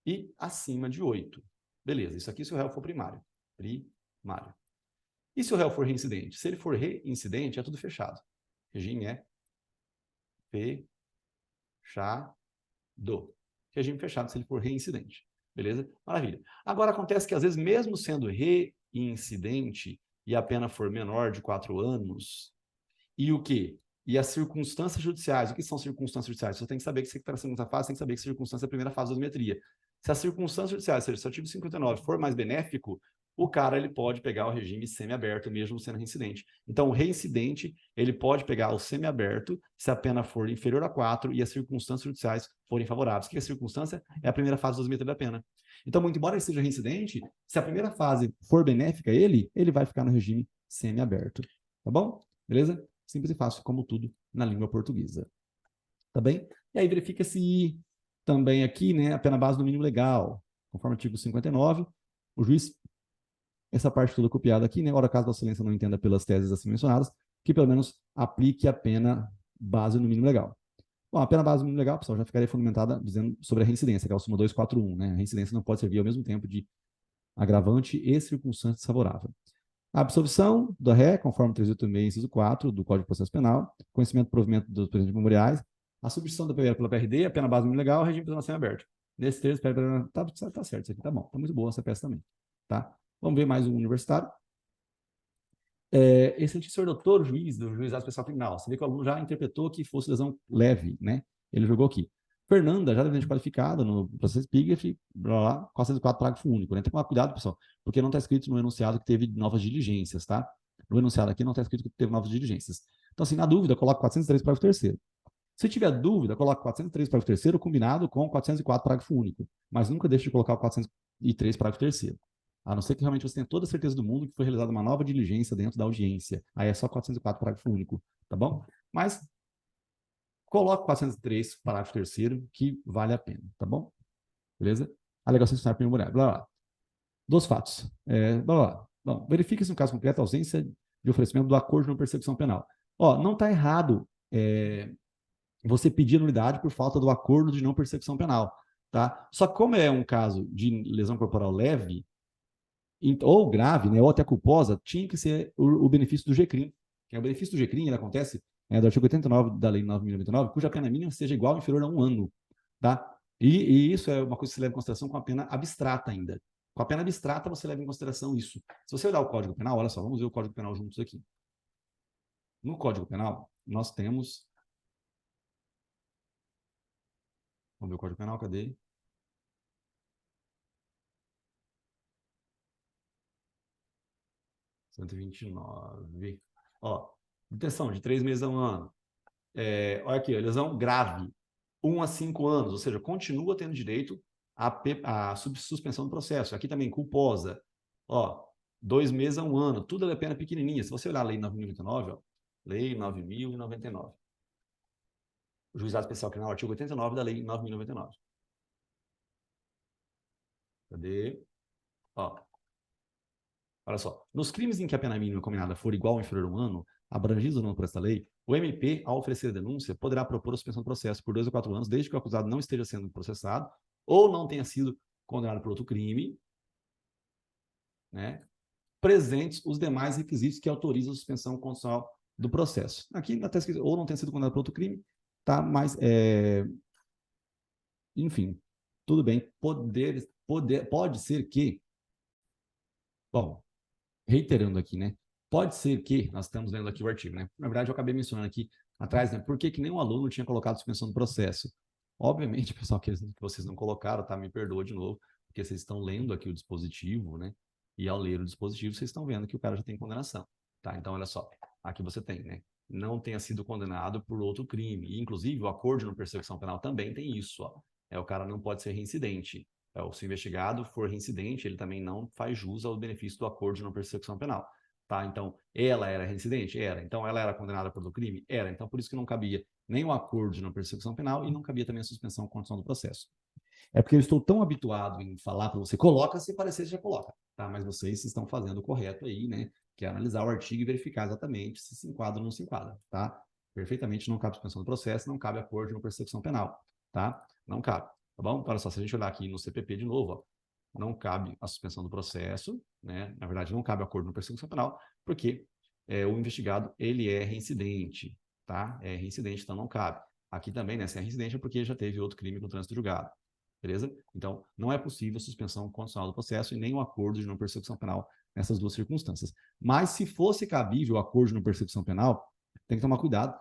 e acima de 8. Beleza, isso aqui se o réu for primário. Primário. E se o réu for reincidente? Se ele for reincidente, é tudo fechado. O regime é fechado. Regime fechado se ele for reincidente. Beleza? Maravilha. Agora, acontece que, às vezes, mesmo sendo reincidente e a pena for menor de 4 anos, e o quê? E as circunstâncias judiciais. O que são circunstâncias judiciais? Você tem que saber que você está na segunda fase, tem que saber que circunstância é a primeira fase da dosimetria. Se as circunstâncias judiciais, ou seja, se o artigo 59 for mais benéfico, o cara ele pode pegar o regime semiaberto, mesmo sendo reincidente. Então, o reincidente, ele pode pegar o semiaberto se a pena for inferior a 4 e as circunstâncias judiciais forem favoráveis. O que é a circunstância? É a primeira fase da dosimetria da pena. Então, muito embora ele seja reincidente, se a primeira fase for benéfica a ele vai ficar no regime semiaberto. Tá bom? Beleza? Simples e fácil, como tudo na língua portuguesa. Tá bem? E aí verifica-se também aqui, né, a pena base do mínimo legal, conforme o artigo 59, o juiz, essa parte toda copiada aqui, né, ora caso a excelência não entenda pelas teses assim mencionadas, que pelo menos aplique a pena base no mínimo legal. Bom, a pena base no mínimo legal, pessoal, já ficaria fundamentada dizendo sobre a reincidência, que é o suma 241, né? A reincidência não pode servir ao mesmo tempo de agravante e circunstância desfavorável. A absolvição da ré, conforme 386, inciso 4 do Código de Processo Penal, conhecimento e provimento dos presentes memoriais, a substituição da PL pela PRD, a pena base mínimo legal, regime de prisionação aberto. Nesse texto, tá certo isso aqui, tá bom. Tá muito boa essa peça também. Tá? Vamos ver mais um universitário. Excelentíssimo senhor doutor juiz do Juizado Especial Criminal. Você vê que o aluno já interpretou que fosse lesão leve, né? Ele jogou aqui. Fernanda, já devidamente qualificada no processo epígrafe, 404, parágrafo único. Né? Tem que tomar cuidado, pessoal, porque não está escrito no enunciado que teve novas diligências, tá? No enunciado aqui não está escrito que teve novas diligências. Então, assim, na dúvida, coloca 403, parágrafo terceiro. Se tiver dúvida, coloca 403, parágrafo terceiro, combinado com 404, parágrafo único. Mas nunca deixe de colocar o 403, parágrafo terceiro. A não ser que realmente você tenha toda a certeza do mundo que foi realizada uma nova diligência dentro da audiência. Aí é só 404, parágrafo único, tá bom? Mas coloque 403, parágrafo terceiro, que vale a pena, tá bom? Beleza? Alegação institucional primordial, blá, blá. Dos fatos. Blá, blá. Bom, verifica-se no caso concreto a ausência de oferecimento do acordo de não persecução penal. Ó, não está errado você pedir nulidade por falta do acordo de não persecução penal, tá? Só que como é um caso de lesão corporal leve, ou grave, né, ou até culposa, tinha que ser o benefício do GCRIM. O benefício do GCRIM ele acontece do artigo 89 da Lei 9.099, cuja pena mínima seja igual ou inferior a 1 ano. Tá? E isso é uma coisa que se leva em consideração com a pena abstrata ainda. Com a pena abstrata, você leva em consideração isso. Se você olhar o Código Penal, olha só, vamos ver o Código Penal juntos aqui. No Código Penal, nós temos... Vamos ver o Código Penal, cadê? R$129. Ó, detenção de 3 meses a 1 ano. Olha aqui, lesão grave, 1 a 5 anos, ou seja, continua tendo direito à suspensão do processo. Aqui também, culposa, ó, 2 meses a 1 ano, tudo é pena pequenininha. Se você olhar a Lei 9.099, ó, Lei 9.099, o Juizado Especial Criminal, artigo 89 da Lei 9.099. Cadê? Ó, olha só, nos crimes em que a pena mínima combinada for igual ou inferior a 1 ano, abrangidos ou não por esta lei, o MP, ao oferecer a denúncia, poderá propor a suspensão do processo por 2 a 4 anos, desde que o acusado não esteja sendo processado ou não tenha sido condenado por outro crime, né, presentes os demais requisitos que autorizam a suspensão condicional do processo. Aqui está escrito, ou não tenha sido condenado por outro crime, tá? Mas, enfim, tudo bem, pode ser que, bom, reiterando aqui, né? Pode ser que, nós estamos lendo aqui o artigo, né? Na verdade, eu acabei mencionando aqui atrás, né? Por que nenhum aluno tinha colocado suspensão do processo? Obviamente, pessoal, que vocês não colocaram, tá? Me perdoa de novo, porque vocês estão lendo aqui o dispositivo, né? E ao ler o dispositivo, vocês estão vendo que o cara já tem condenação, tá? Então, olha só, aqui você tem, né? Não tenha sido condenado por outro crime. E, inclusive, o acordo de não persecução penal também tem isso, ó. O cara não pode ser reincidente. Se o investigado for reincidente, ele também não faz jus ao benefício do acordo de não persecução penal. tá? Então, ela era reincidente? Era. Então, ela era condenada por do crime? Era. Então, por isso que não cabia nem o acordo de não persecução penal e não cabia também a suspensão condicional do processo. É porque eu estou tão habituado em falar para você, coloca, se parecer, você já coloca, tá? Mas vocês estão fazendo o correto aí, né? Que é analisar o artigo e verificar exatamente se enquadra ou não se enquadra, tá? Perfeitamente, não cabe suspensão do processo, não cabe acordo de não persecução penal, tá? Não cabe, tá bom? Olha só, se a gente olhar aqui no CPP de novo, ó, não cabe a suspensão do processo, né? Na verdade, não cabe acordo de não persecução penal, porque o investigado, ele é reincidente, tá? É reincidente, então não cabe. Aqui também, né? Se é reincidente é porque já teve outro crime com trânsito julgado. Beleza? Então, não é possível suspensão condicional do processo e nem um acordo de não persecução penal nessas duas circunstâncias. Mas, se fosse cabível o acordo de não persecução penal, tem que tomar cuidado,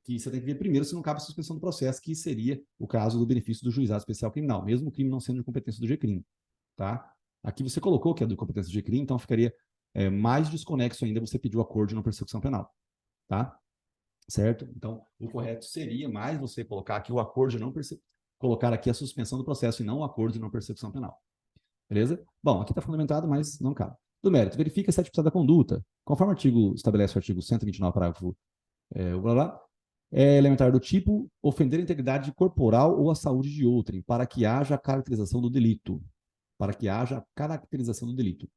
que você tem que ver primeiro se não cabe a suspensão do processo, que seria o caso do benefício do juizado especial criminal, mesmo o crime não sendo de competência do GCRIM. Tá? Aqui você colocou que é de competência do GCRIM, então ficaria mais desconexo ainda você pedir o acordo de não persecução penal. Tá? Certo? Então, o correto seria mais você colocar aqui o acordo de não colocar aqui a suspensão do processo e não o acordo de não persecução penal. Beleza? Bom, aqui está fundamentado, mas não cabe. Do mérito, verifica se é tipicidade da conduta. Conforme o artigo estabelece o artigo 129, parágrafo blá, blá, é elementar do tipo ofender a integridade corporal ou a saúde de outrem, para que haja caracterização do delito. Para que haja caracterização do delito.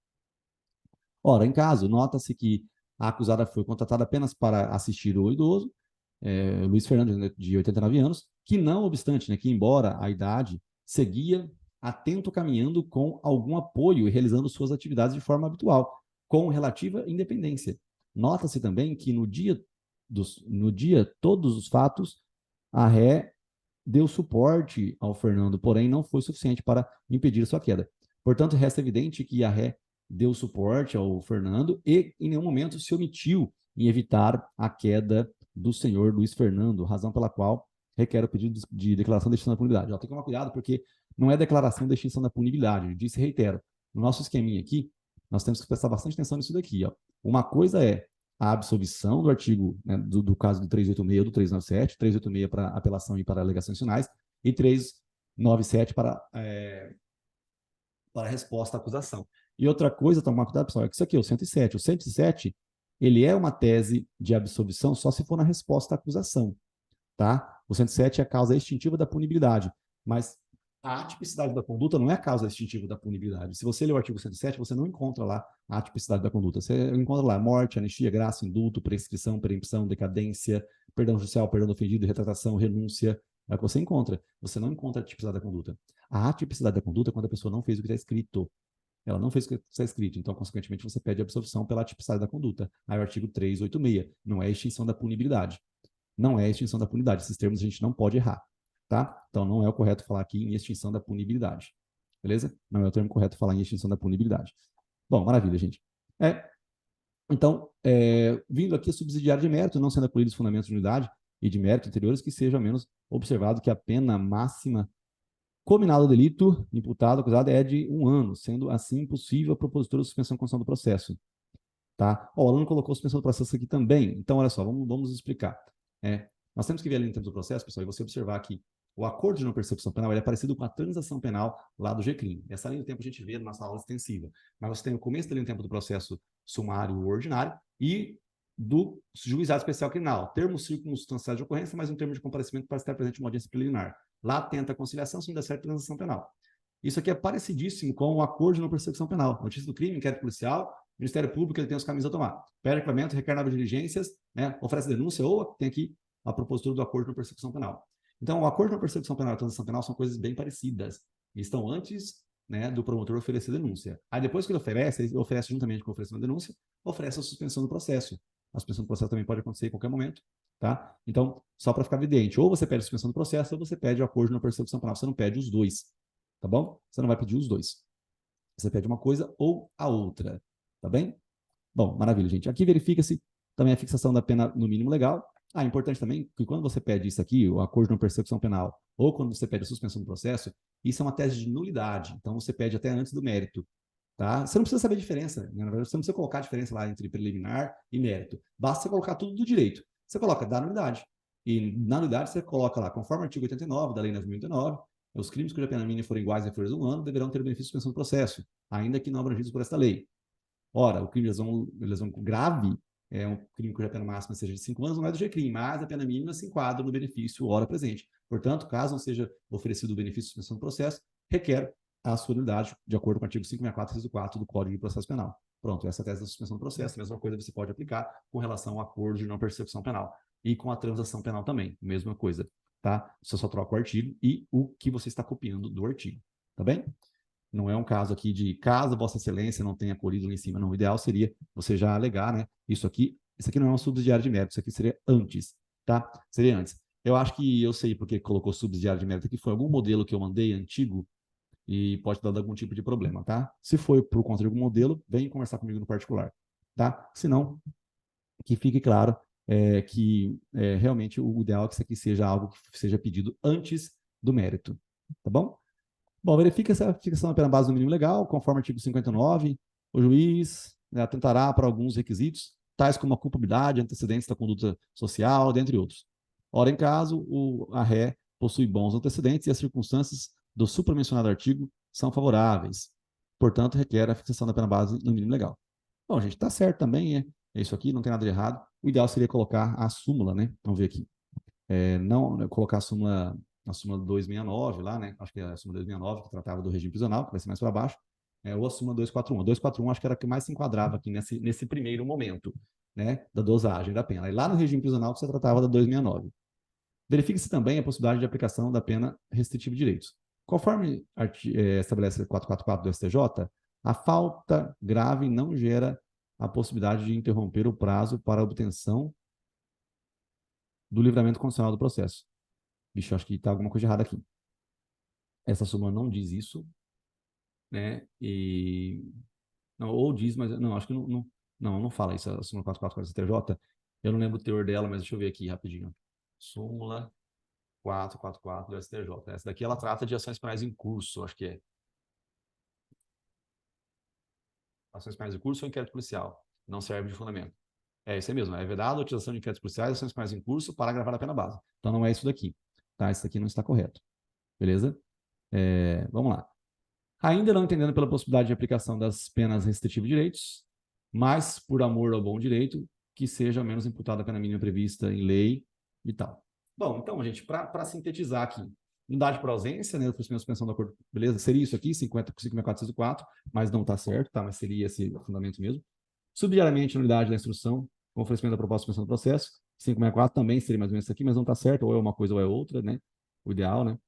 Ora, em caso, nota-se que a acusada foi contratada apenas para assistir o idoso, Luiz Fernando, de 89 anos, que não obstante, que embora a idade, seguia atento caminhando com algum apoio e realizando suas atividades de forma habitual, com relativa independência. Nota-se também que no dia todos os fatos, a ré deu suporte ao Fernando, porém não foi suficiente para impedir sua queda. Portanto, resta evidente que a ré deu suporte ao Fernando e em nenhum momento se omitiu em evitar a queda do senhor Luiz Fernando, razão pela qual requer o pedido de declaração de extinção da punibilidade. Tem que tomar cuidado porque não é declaração de extinção da punibilidade. Eu disse e reitero, no nosso esqueminha aqui, nós temos que prestar bastante atenção nisso daqui. Ó. Uma coisa é a absolvição do artigo, do caso do 386, do 397, 386 para apelação e para alegações finais, e 397 para resposta à acusação. E outra coisa, tomar cuidado, pessoal, é que isso aqui, o 107. O 107, ele é uma tese de absolvição só se for na resposta à acusação, tá? O 107 é a causa extintiva da punibilidade, mas a atipicidade da conduta não é a causa extintiva da punibilidade. Se você ler o artigo 107, você não encontra lá a atipicidade da conduta. Você encontra lá morte, anistia, graça, indulto, prescrição, preempção, decadência, perdão judicial, perdão do ofendido, retratação, renúncia. É o que você encontra. Você não encontra a atipicidade da conduta. A atipicidade da conduta é quando a pessoa não fez o que está escrito. Ela não fez o que está escrito, então, consequentemente, você pede absolvição pela atipicidade da conduta. Aí o artigo 386, não é extinção da punibilidade. Não é extinção da punibilidade. Esses termos a gente não pode errar, tá? Então, não é o correto falar aqui em extinção da punibilidade. Beleza? Não é o termo correto falar em extinção da punibilidade. Bom, maravilha, gente. Então, vindo aqui a subsidiária de mérito, não sendo acolhidos os fundamentos de unidade e de mérito anteriores, que seja ao menos observado que a pena máxima combinado ao delito, imputado, acusado, é de 1 ano, sendo assim possível a propositura de suspensão condicional do processo. Tá? O aluno colocou suspensão do processo aqui também, então olha só, vamos explicar. Nós temos que ver ali no tempo do processo, pessoal, e você observar que o acordo de não persecução penal é parecido com a transação penal lá do GCRIM. Essa linha do tempo a gente vê na nossa aula extensiva. Mas você tem o começo da linha do tempo do processo sumário ordinário e do juizado especial criminal. Termo circunstancial de ocorrência, mais um termo de comparecimento para estar presente em uma audiência preliminar. Lá tenta a conciliação, se não der certo, transação penal. Isso aqui é parecidíssimo com o acordo de não persecução penal. Notícia do crime, inquérito policial, Ministério Público, ele tem os caminhos a tomar. Pede reclamamento, requer novas diligências, oferece denúncia ou tem aqui a propositura do acordo de não persecução penal. Então, o acordo de não persecução penal e a transação penal são coisas bem parecidas. Estão antes do promotor oferecer denúncia. Aí, depois que ele oferece juntamente com o oferecimento da denúncia, oferece a suspensão do processo. A suspensão do processo também pode acontecer em qualquer momento. Tá? Então, só para ficar evidente, ou você pede a suspensão do processo, ou você pede o acordo de não persecução penal. Você não pede os dois. Tá bom? Você não vai pedir os dois. Você pede uma coisa ou a outra. Tá bem? Bom, maravilha, gente. Aqui verifica-se também a fixação da pena no mínimo legal. É importante também que quando você pede isso aqui, o acordo de não persecução penal, ou quando você pede a suspensão do processo, isso é uma tese de nulidade. Então, você pede até antes do mérito. Tá? Você não precisa saber a diferença. Né? Na verdade, você não precisa colocar a diferença lá entre preliminar e mérito. Basta você colocar tudo do direito. Você coloca da nulidade. E na nulidade, você coloca lá, conforme o artigo 89 da Lei 9.089, os crimes cuja pena mínima for iguais a inferiores a 1 ano deverão ter benefício de suspensão do processo, ainda que não abrangidos por esta lei. Ora, o crime de lesão grave é um crime cuja pena máxima seja de 5 anos, não é do G-crime, mas a pena mínima se enquadra no benefício hora presente. Portanto, caso não seja oferecido o benefício de suspensão do processo, requer a sua nulidade, de acordo com o artigo 564, inciso 4 do Código de Processo Penal. Pronto, essa é a tese da suspensão do processo. A mesma coisa você pode aplicar com relação ao acordo de não persecução penal. E com a transação penal também, mesma coisa. Tá? Você só troca o artigo e o que você está copiando do artigo. Tá bem? Não é um caso aqui de caso Vossa Excelência não tenha colhido lá em cima. Não, o ideal seria você já alegar, né? Isso aqui não é um subsidiário de mérito, isso aqui seria antes, tá? Seria antes. Eu acho que eu sei porque colocou subsidiário de mérito aqui, foi algum modelo que eu mandei antigo e pode dar algum tipo de problema, tá? Se foi por conta de algum modelo, vem conversar comigo no particular, tá? Se não, que fique claro que realmente o ideal é que isso aqui seja algo que seja pedido antes do mérito, tá bom? Bom, verifica essa fixação da pena base do mínimo legal, conforme o artigo 59, o juiz atentará para alguns requisitos, tais como a culpabilidade, antecedentes da conduta social, dentre outros. Ora, em caso, a ré possui bons antecedentes e as circunstâncias do supramencionado artigo são favoráveis. Portanto, requer a fixação da pena base no mínimo legal. Bom, gente, tá certo também, é isso aqui, não tem nada de errado. O ideal seria colocar a súmula, né? Vamos ver aqui. Não colocar a súmula 269 lá, né? Acho que é a súmula 269, que tratava do regime prisional, que vai ser mais para baixo, ou a súmula 241. A 241 acho que era a que mais se enquadrava aqui nesse primeiro momento, né? Da dosagem da pena. E lá no regime prisional que você tratava da 269. Verifique-se também a possibilidade de aplicação da pena restritiva de direitos. Conforme estabelece 444 do STJ, a falta grave não gera a possibilidade de interromper o prazo para a obtenção do livramento condicional do processo. Bicho, acho que está alguma coisa errada aqui. Essa súmula não diz isso, né? Não, ou diz, mas não, acho que não fala isso. A súmula 444 do STJ, eu não lembro o teor dela, mas deixa eu ver aqui rapidinho. Súmula 444 do STJ. Essa daqui ela trata de ações penais em curso, acho que é. Ações penais em curso ou inquérito policial. Não serve de fundamento. É isso aí mesmo. É vedado a utilização de inquéritos policiais e ações penais em curso para agravar a pena base. Então não é isso daqui. Tá? Isso daqui não está correto. Beleza? Vamos lá. Ainda não entendendo pela possibilidade de aplicação das penas restritivas de direitos, mas por amor ao bom direito, que seja menos imputada a pena mínima prevista em lei e tal. Bom, então, gente, para sintetizar aqui, unidade por ausência, né, oferecimento de suspensão do acordo, beleza? Seria isso aqui, 54.404, mas não está certo, tá? Mas seria esse fundamento mesmo. Subsidiariamente, unidade da instrução, com oferecimento da proposta de suspensão do processo, 564 também seria mais ou menos isso aqui, mas não está certo, ou é uma coisa ou é outra, né? O ideal, né?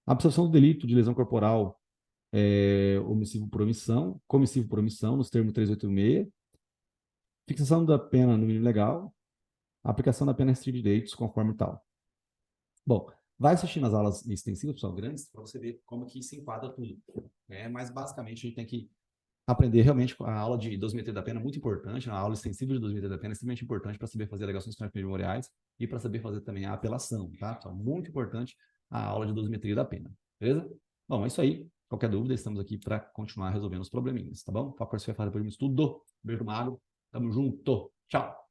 A absorção do delito de lesão corporal omissivo por omissão, comissivo por omissão, nos termos 386, fixação da pena no mínimo legal, aplicação da pena restritiva de direitos, conforme tal. Bom, vai assistir nas aulas extensivas, são grandes, para você ver como que se enquadra tudo. Mas, basicamente, a gente tem que aprender realmente a aula de dosimetria da pena, muito importante, a aula extensiva de dosimetria da pena é extremamente importante para saber fazer alegações primordiais e para saber fazer também a apelação, tá? Então, muito importante a aula de dosimetria da pena, beleza? Bom, é isso aí. Qualquer dúvida, estamos aqui para continuar resolvendo os probleminhas, tá bom? Qualquer coisa que você vai fazer depois do estudo. Beijo magro, tamo junto, tchau!